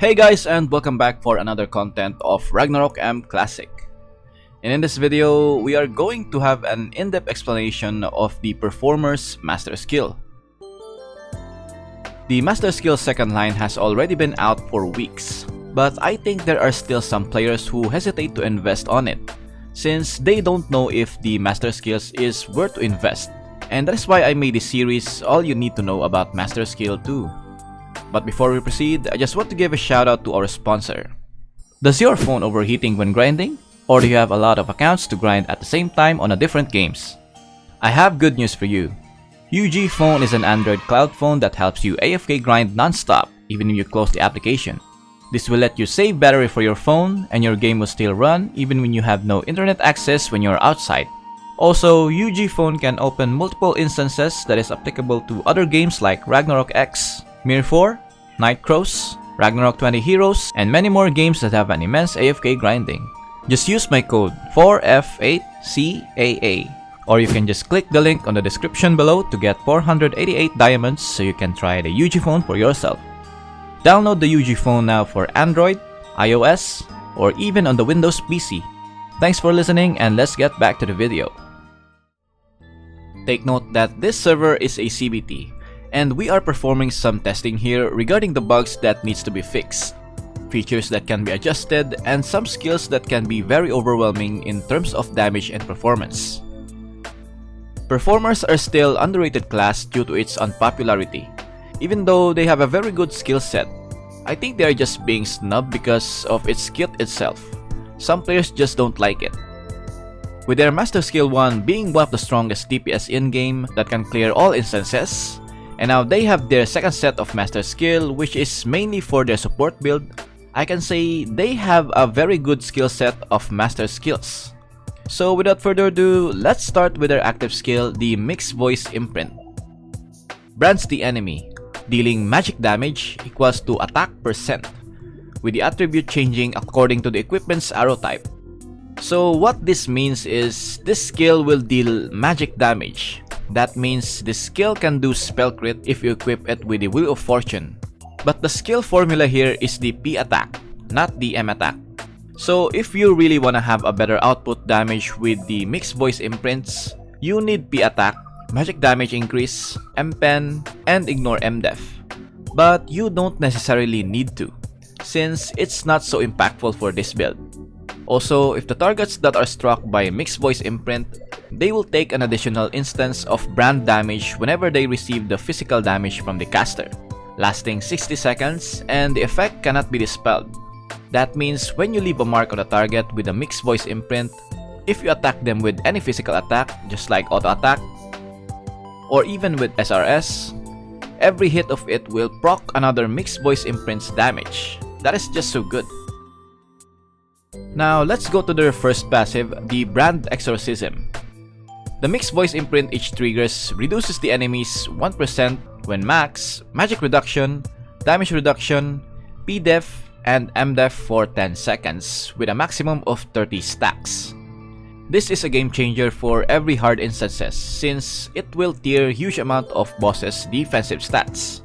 Hey guys, and welcome back for another content of Ragnarok Classic. And in this video, we are going to have an in-depth explanation of the performer's master skill. The master skill second line has already been out for weeks, but I think there are still some players who hesitate to invest on it, since they don't know if the master skills is worth to invest. And that is why I made this series All You Need to Know About Master Skill 2. But before we proceed, I just want to give a shout out to our sponsor. Does your phone overheating when grinding? Or do you have a lot of accounts to grind at the same time on different games? I have good news for you. UG Phone is an Android cloud phone that helps you AFK grind non-stop even when you close the application. This will let you save battery for your phone and your game will still run even when you have no internet access when you're outside. Also, UG Phone can open multiple instances that is applicable to other games like Ragnarok X, Mir 4, Night Crows, Ragnarok 20 Heroes, and many more games that have an immense AFK grinding. Just use my code 4F8CAA, or you can just click the link on the description below to get 488 diamonds so you can try the UG Phone for yourself. Download the UG Phone now for Android, iOS, or even on the Windows PC. Thanks for listening and let's get back to the video. Take note that this server is a CBT, and we are performing some testing here regarding the bugs that needs to be fixed, features that can be adjusted, and some skills that can be very overwhelming in terms of damage and performance. Performers are still underrated class due to its unpopularity. Even though they have a very good skill set, I think they are just being snubbed because of its kit itself. Some players just don't like it. With their Master Skill 1 being one of the strongest DPS in-game that can clear all instances, and now they have their second set of Master Skill which is mainly for their support build, I can say they have a very good skill set of Master Skills. So without further ado, let's start with their active skill, the Mixed Voice Imprint. Brands the enemy, dealing magic damage equals to attack %, with the attribute changing according to the equipment's arrow type. So what this means is this skill will deal magic damage. That means this skill can do spell crit if you equip it with the Wheel of Fortune. But the skill formula here is the P attack, not the M attack. So if you really wanna have a better output damage with the Mixed Voice Imprints, you need P attack, magic damage increase, M pen, and ignore M def. But you don't necessarily need to, since it's not so impactful for this build. Also, if the targets that are struck by Mixed Voice Imprint, they will take an additional instance of brand damage whenever they receive the physical damage from the caster, lasting 60 seconds, and the effect cannot be dispelled. That means when you leave a mark on the target with a Mixed Voice Imprint, if you attack them with any physical attack, just like auto attack, or even with SRS, every hit of it will proc another Mixed Voice Imprint's damage. That is just so good. Now let's go to their first passive, the Brand Exorcism. The Mixed Voice Imprint each triggers reduces the enemy's 1% when max, magic reduction, damage reduction, P-def, and M-def for 10 seconds with a maximum of 30 stacks. This is a game changer for every hard instances since it will tear huge amount of bosses' defensive stats.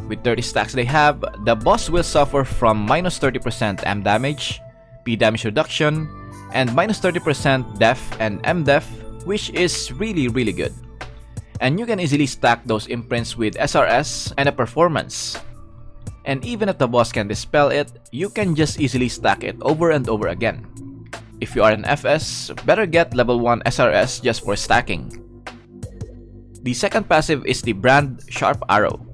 With 30 stacks they have, the boss will suffer from minus 30% M damage, P damage reduction, and minus 30% def and M def, which is really good. And you can easily stack those imprints with SRS and a performance. And even if the boss can dispel it, you can just easily stack it over and over again. If you are an FS, better get level 1 SRS just for stacking. The second passive is the Brand Sharp Arrow.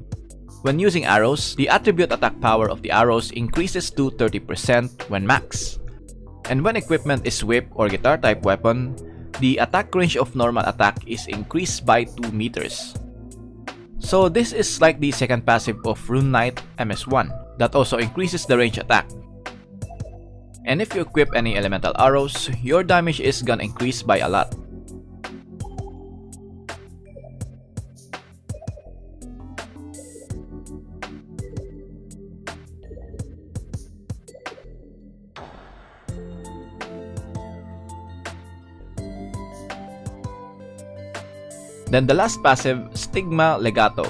When using arrows, the attribute attack power of the arrows increases to 30% when max. And when equipment is whip or guitar type weapon, the attack range of normal attack is increased by 2 meters. So this is like the second passive of Rune Knight MS1 that also increases the range attack. And if you equip any elemental arrows, your damage is gonna increase by a lot. Then the last passive, Stigma Legato.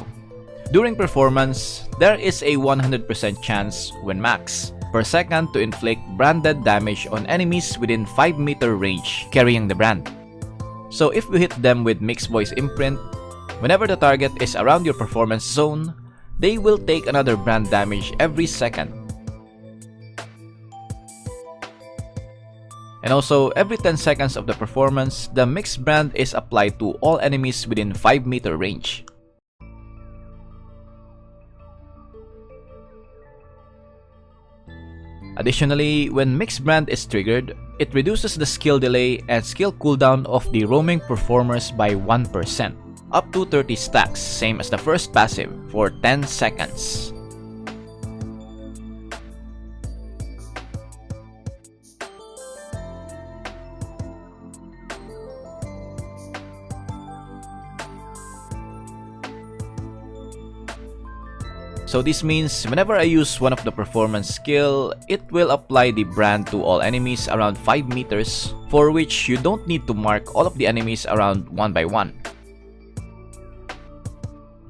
During performance, there is a 100% chance, when max, per second to inflict branded damage on enemies within 5-meter range carrying the brand. So if you hit them with mixed voice imprint, whenever the target is around your performance zone, they will take another brand damage every second. And also, every 10 seconds of the performance, the mixed brand is applied to all enemies within 5-meter range. Additionally, when mixed brand is triggered, it reduces the skill delay and skill cooldown of the roaming performers by 1%, up to 30 stacks, same as the first passive, for 10 seconds. So this means whenever I use one of the performance skill, it will apply the brand to all enemies around 5 meters, for which you don't need to mark all of the enemies around one by one.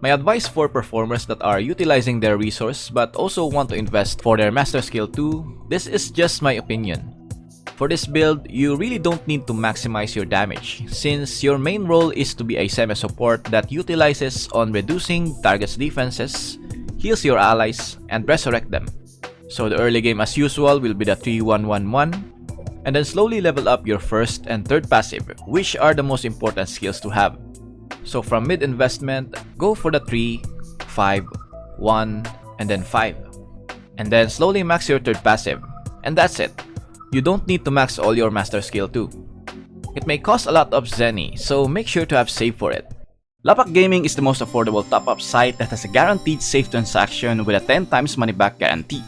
My advice for performers that are utilizing their resource but also want to invest for their master skill too, this is just my opinion. For this build, you really don't need to maximize your damage, since your main role is to be a semi-support that utilizes on reducing target's defenses, heals your allies, and resurrect them. So the early game as usual will be the 3-1-1-1, and then slowly level up your first and third passive, which are the most important skills to have. So from mid investment, go for the 3, 5, 1, and then 5. And then slowly max your third passive, and that's it. You don't need to max all your master skill too. It may cost a lot of zenny, so make sure to have save for it. Lapakgaming is the most affordable top-up site that has a guaranteed safe transaction with a 10 times money back guarantee.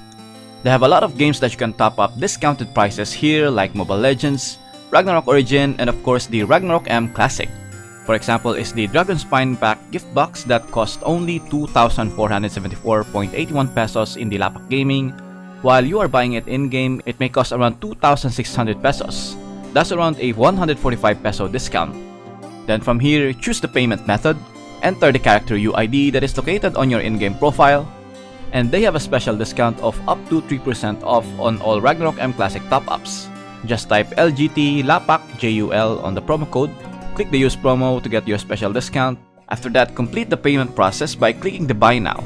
They have a lot of games that you can top up discounted prices here, like Mobile Legends, Ragnarok Origin, and of course the Ragnarok M Classic. For example is the Dragon Spine Pack gift box that cost only 2,474.81 pesos in the Lapakgaming. While you are buying it in-game, it may cost around 2,600 pesos. That's around a 145 peso discount. Then from here, choose the payment method, enter the character UID that is located on your in-game profile, and they have a special discount of up to 3% off on all Ragnarok M Classic top-ups. Just type LGT Lapak JUL on the promo code, click the use promo to get your special discount. After that, complete the payment process by clicking the buy now.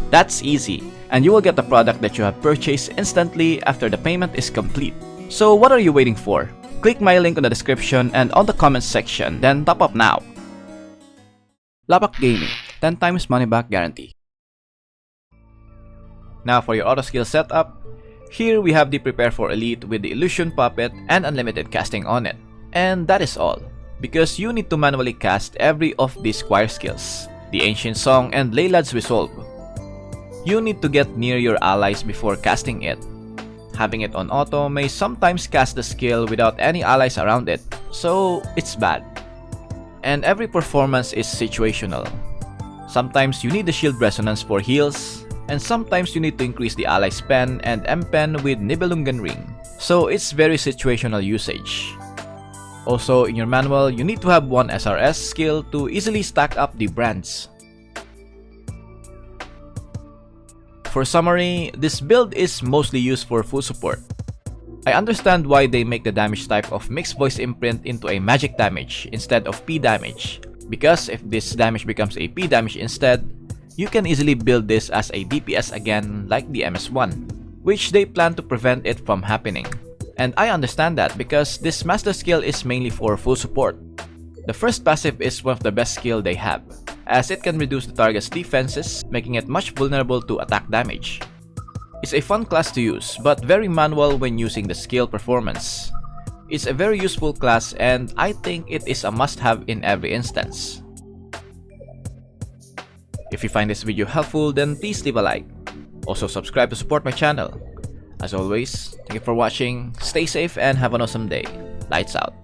That's easy, and you will get the product that you have purchased instantly after the payment is complete. So what are you waiting for? Click my link on the description and on the comments section, then top up now. Lapakgaming, 10 times money back guarantee. Now for your auto skill setup, here we have the Prepare for Elite with the Illusion Puppet and unlimited casting on it. And that is all, because you need to manually cast every of these choir skills, the Ancient Song and Leylad's Resolve. You need to get near your allies before casting it. Having it on auto may sometimes cast the skill without any allies around it, so it's bad. And every performance is situational. Sometimes you need the shield resonance for heals, and sometimes you need to increase the ally's pen and M-pen with Nibelungen Ring, so it's very situational usage. Also, in your manual, you need to have one SRS skill to easily stack up the brands. For summary, this build is mostly used for full support. I understand why they make the damage type of mixed voice imprint into a magic damage instead of P damage, because if this damage becomes a P damage instead, you can easily build this as a DPS again like the MS1, which they plan to prevent it from happening. And I understand that because this master skill is mainly for full support. The first passive is one of the best skill they have, as it can reduce the target's defenses, making it much vulnerable to attack damage. It's a fun class to use, but very manual when using the skill performance. It's a very useful class and I think it is a must-have in every instance. If you find this video helpful, then please leave a like. Also subscribe to support my channel. As always, thank you for watching, stay safe and have an awesome day. Lights out.